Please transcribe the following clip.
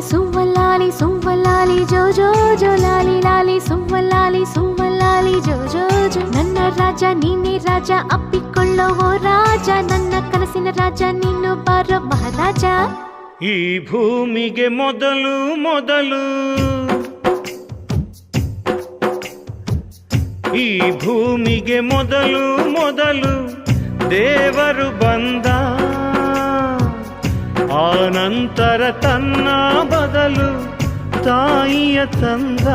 ಸುವ್ವಲಾಲಿ ಸುವ್ವಲಾಲಿ ಜೋ ಜೋ ಜೋ ಲಾಲಿ ಲಾಲಿ ಸುವ್ವಲಾಲಿ ಸುವ್ವಲಾಲಿ ಜೋ ಜೋ ಜೋ. ನನ್ನ ರಾಜ ನೀನೇ ರಾಜ, ಅಪ್ಪಿಕೊಳ್ಳೋ ಓ ರಾಜ, ನನ್ನ ಕನಸಿನ ರಾಜ ನೀನು ಬಾರೋ ಮಹಾರಾಜ. ಈ ಭೂಮಿಗೆ ಮೊದಲು ಮೊದಲು, ಈ ಭೂಮಿಗೆ ಮೊದಲು ಮೊದಲು ದೇವರು ಬಂದ, ಆನಂತರ ತನ್ನ ಬದಲು ತಾಯಿಯ ತಂದ.